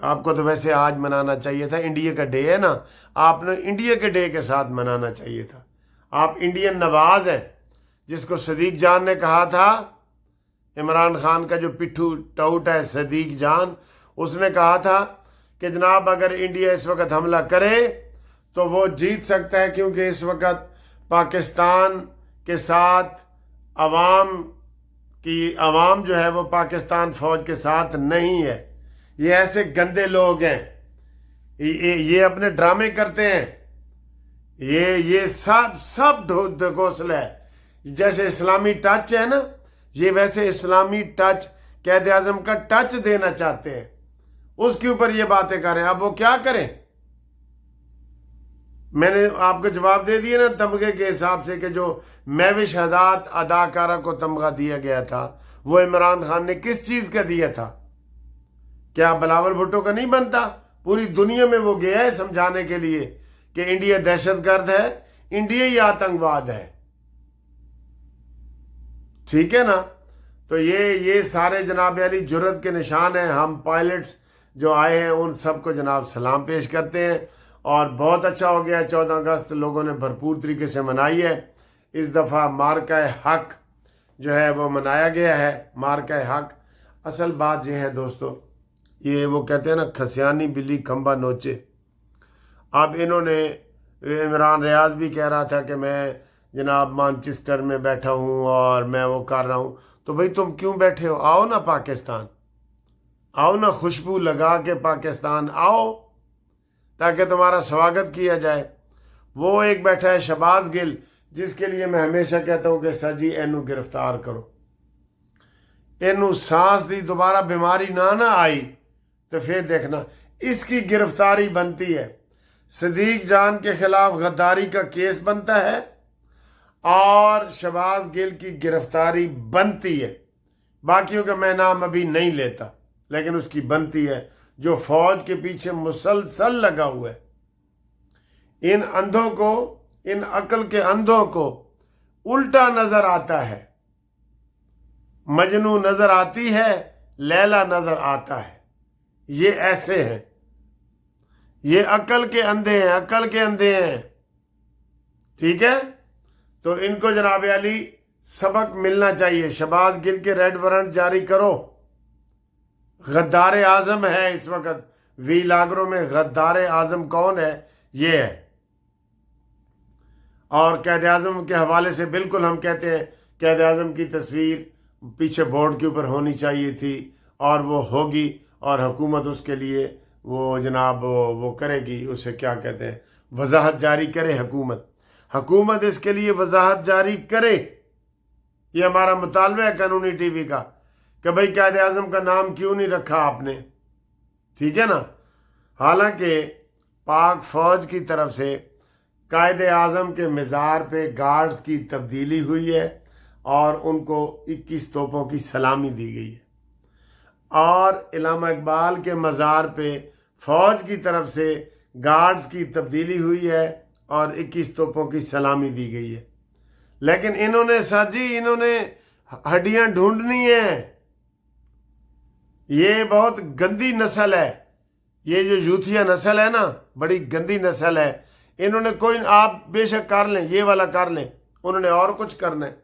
آپ کو تو ویسے آج منانا چاہیے تھا، انڈیا کا ڈے ہے نا، آپ نے انڈیا کے ڈے کے ساتھ منانا چاہیے تھا۔ آپ انڈین نواز ہیں، جس کو صدیق جان نے کہا تھا، عمران خان کا جو پٹھو ٹاؤٹ ہے صدیق جان، اس نے کہا تھا کہ جناب اگر انڈیا اس وقت حملہ کرے تو وہ جیت سکتا ہے، کیونکہ اس وقت پاکستان کے ساتھ عوام جو ہے وہ پاکستان فوج کے ساتھ نہیں ہے۔ یہ ایسے گندے لوگ ہیں، یہ اپنے ڈرامے کرتے ہیں، یہ سب ڈھکوسل ہے۔ جیسے اسلامی ٹچ ہے نا، یہ ویسے اسلامی ٹچ قائد اعظم کا ٹچ دینا چاہتے ہیں، اس کے اوپر یہ باتیں کر رہے ہیں۔ اب وہ کیا کریں؟ میں نے آپ کو جواب دے دیا نا تمغے کے حساب سے، کہ جو مہوش حداد اداکارہ کو تمغہ دیا گیا تھا وہ عمران خان نے کس چیز کا دیا تھا؟ کیا بلاول بھٹو کا نہیں بنتا؟ پوری دنیا میں وہ گیا ہے سمجھانے کے لیے کہ انڈیا دہشت گرد ہے، انڈیا ہی آتنکواد ہے، ٹھیک ہے نا؟ تو یہ سارے جناب علی جرت کے نشان ہیں۔ ہم پائلٹس جو آئے ہیں ان سب کو جناب سلام پیش کرتے ہیں، اور بہت اچھا ہو گیا 14 اگست لوگوں نے بھرپور طریقے سے منائی ہے۔ اس دفعہ مارکہ حق جو ہے وہ منایا گیا ہے، مارکہ حق۔ اصل بات یہ ہے دوستو، یہ وہ کہتے ہیں نا کھسیانی بلی کھمبا نوچے۔ اب انہوں نے، عمران ریاض بھی کہہ رہا تھا کہ میں جناب مانچسٹر میں بیٹھا ہوں اور میں وہ کر رہا ہوں، تو بھئی تم کیوں بیٹھے ہو؟ آؤ نا پاکستان، آؤ نا، خوشبو لگا کے پاکستان آؤ تاکہ تمہارا سواگت کیا جائے۔ وہ ایک بیٹھا ہے شہباز گل، جس کے لیے میں ہمیشہ کہتا ہوں کہ سر جی اینو گرفتار کرو، اینو سانس دی دوبارہ بیماری نہ آئی تو پھر دیکھنا اس کی گرفتاری بنتی ہے۔ صدیق جان کے خلاف غداری کا کیس بنتا ہے اور شہباز گل کی گرفتاری بنتی ہے۔ باقیوں کا میں نام ابھی نہیں لیتا، لیکن اس کی بنتی ہے، جو فوج کے پیچھے مسلسل لگا ہوا ہے۔ ان اندھوں کو، ان عقل کے اندھوں کو الٹا نظر آتا ہے، مجنوں نظر آتی ہے، لیلا نظر آتا ہے۔ یہ ایسے ہیں، یہ عقل کے اندھے ہیں، عقل کے اندھے ہیں، ٹھیک ہے؟ تو ان کو جناب علی سبق ملنا چاہیے۔ شہباز گل کے ریڈ وارنٹ جاری کرو۔ غدار اعظم ہے اس وقت وی لاگروں میں، غدار اعظم کون ہے؟ یہ ہے۔ اور قائد اعظم کے حوالے سے بالکل ہم کہتے ہیں قائد اعظم کی تصویر پیچھے بورڈ کے اوپر ہونی چاہیے تھی، اور وہ ہوگی، اور حکومت اس کے لیے وہ جناب وہ کرے گی، اسے کیا کہتے ہیں، وضاحت جاری کرے حکومت اس کے لیے وضاحت جاری کرے۔ یہ ہمارا مطالبہ ہے قانونی ٹی وی کا کہ بھئی قائد اعظم کا نام کیوں نہیں رکھا آپ نے، ٹھیک ہے نا؟ حالانکہ پاک فوج کی طرف سے قائد اعظم کے مزار پہ گارڈز کی تبدیلی ہوئی ہے، اور ان کو 21 توپوں کی سلامی دی گئی ہے، اور علامہ اقبال کے مزار پہ فوج کی طرف سے گارڈز کی تبدیلی ہوئی ہے اور 21 توپوں کی سلامی دی گئی ہے۔ لیکن انہوں نے سر جی، انہوں نے ہڈیاں ڈھونڈنی ہیں۔ یہ بہت گندی نسل ہے، یہ جو یوتھیا نسل ہے نا، بڑی گندی نسل ہے۔ انہوں نے کوئی، آپ بے شک کر لیں، یہ والا کر لیں، انہوں نے اور کچھ کرنا ہے،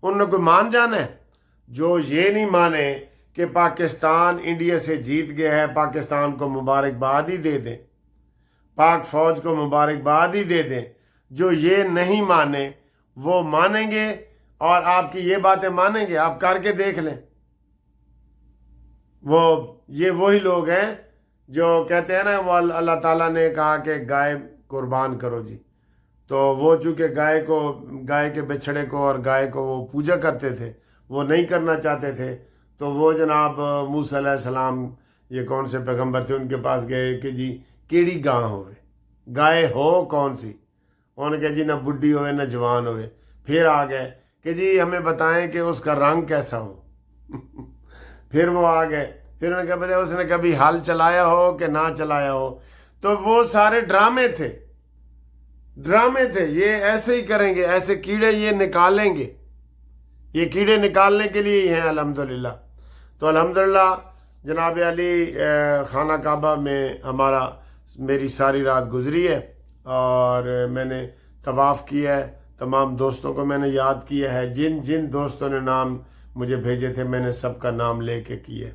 انہوں نے کوئی مان جانا ہے؟ جو یہ نہیں مانے کہ پاکستان انڈیا سے جیت گیا ہے، پاکستان کو مبارکباد ہی دے دیں، پاک فوج کو مبارکباد ہی دے دیں۔ جو یہ نہیں مانے وہ مانیں گے، اور آپ کی یہ باتیں مانیں گے، آپ کر کے دیکھ لیں۔ یہ وہی لوگ ہیں جو کہتے ہیں نا، وہ اللہ تعالیٰ نے کہا کہ گائے قربان کرو جی، تو وہ چونکہ گائے کے بچھڑے کو اور گائے کو وہ پوجا کرتے تھے، وہ نہیں کرنا چاہتے تھے، تو وہ جناب موسیٰ علیہ السلام، یہ کون سے پیغمبر تھے، ان کے پاس گئے کہ جی کیڑی گاں ہوئے، گائے ہو کون سی؟ انہوں نے کہا جی نہ بڈھی ہوئے نہ جوان ہوئے۔ پھر آ گئے کہ جی ہمیں بتائیں کہ اس کا رنگ کیسا ہو۔ پھر وہ آ گئے، پھر انہوں نے کہا بتائیں اس نے کبھی ہل چلایا ہو کہ نہ چلایا ہو۔ تو وہ سارے ڈرامے تھے، یہ ایسے ہی کریں گے، ایسے کیڑے یہ نکالیں گے، یہ کیڑے نکالنے کے لیے ہی ہیں الحمدللہ۔ تو الحمدللہ جناب علی خانہ کعبہ میں میری ساری رات گزری ہے اور میں نے طواف کیا ہے. تمام دوستوں کو میں نے یاد کیا ہے. جن جن دوستوں نے نام مجھے بھیجے تھے میں نے سب کا نام لے کے کیے.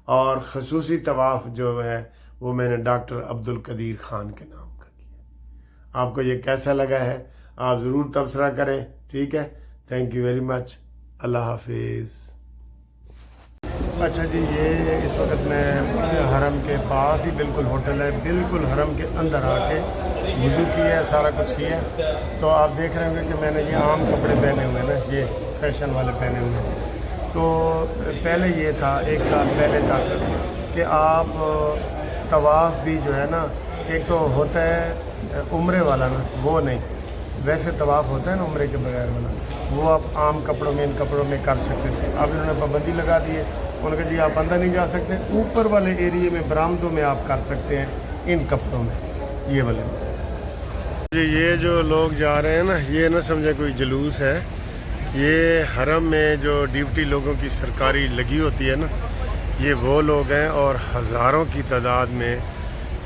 اور خصوصی طواف جو ہے وہ میں نے ڈاکٹر عبدالقدیر خان کے نام کا کیا. آپ کو یہ کیسا لگا ہے آپ ضرور تبصرہ کریں. ٹھیک ہے, تھینک یو ویری مچ. اللہ حافظ. اچھا جی, یہ اس وقت میں حرم کے پاس ہی بالکل ہوٹل ہے, بالکل حرم کے اندر آ کے وضو کیا ہے, سارا کچھ کیا ہے. تو آپ دیکھ رہے ہوں گے کہ میں نے یہ عام کپڑے پہنے ہوئے نا, یہ فیشن والے پہنے ہوئے ہیں. تو پہلے یہ تھا 1 سال پہلے تک کہ آپ طواف بھی جو ہے نا, ایک تو ہوتا ہے عمرے والا نا, وہ نہیں, ویسے طواف ہوتا ہے نا عمرے کے بغیر والا, وہ آپ عام کپڑوں میں ان کپڑوں میں کر سکتے تھے. اب انہوں نے پابندی لگا دی ہے. انہوں نے کہا جی آپ اندر نہیں جا سکتے, اوپر والے ایریے میں برآمدوں میں آپ کر سکتے ہیں ان کپڑوں میں, یہ والے. جی یہ جو لوگ جا رہے ہیں نا, یہ نہ سمجھے کوئی جلوس ہے. یہ حرم میں جو ڈیوٹی لوگوں کی سرکاری لگی ہوتی ہے نا, یہ وہ لوگ ہیں اور ہزاروں کی تعداد میں.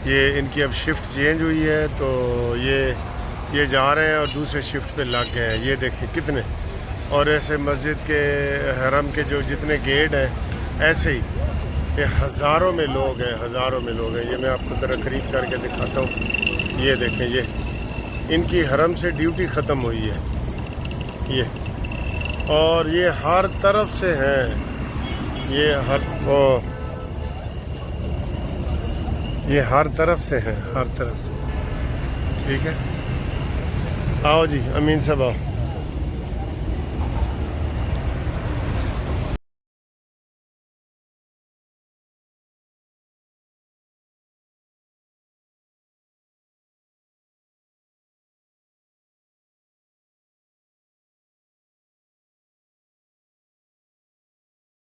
یہ ان کی اب شفٹ چینج ہوئی ہے تو یہ جا رہے ہیں اور دوسرے شفٹ پہ لگ گئے ہیں. یہ دیکھیں کتنے. اور ایسے مسجد کے حرم کے جو جتنے گیٹ ہیں ایسے ہی یہ ہزاروں میں لوگ ہیں, ہزاروں میں لوگ ہیں. یہ میں آپ کو ذرا قریب کر کے دکھاتا ہوں. یہ دیکھیں, یہ ان کی حرم سے ڈیوٹی ختم ہوئی ہے یہ, اور یہ ہر طرف سے ہیں. یہ ہر طرف سے ہیں, ہر طرف سے. ٹھیک ہے, آؤ جی امین صاحب آؤ.